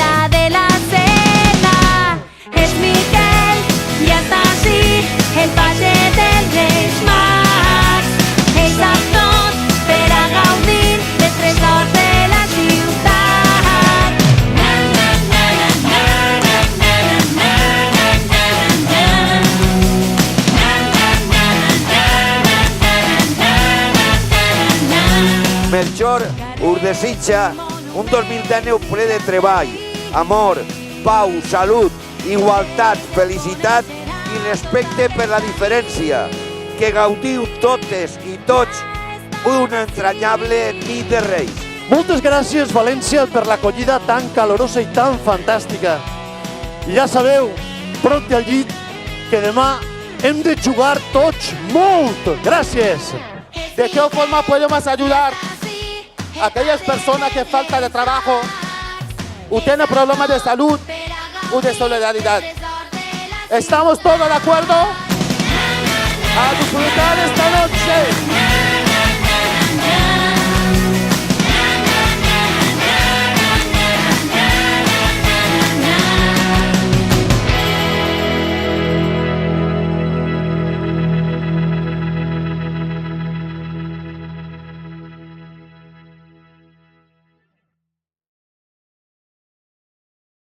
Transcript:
hora de la cena. És Miquel, ja està així, el page dels Reis Mags. Ell sap tot per a gaudir dels tresors de la ciutat. Melchor us desitja un 2019 ple de treball, amor, pau, salut, igualtat, felicitat i respecte per la diferència. Que gaudiu totes i tots una entranyable nit de Reis. Moltes gràcies, València, per l'acollida tan calorosa i tan fantàstica. I ja sabeu, prop al llit, que demà hem de jugar tots molt. Gràcies. ¿De qué forma podemos ayudar a aquellas personas que falta de trabajo o tienen problemas de salud o de solidaridad? ¿Estamos todos de acuerdo? A disfrutar esta noche.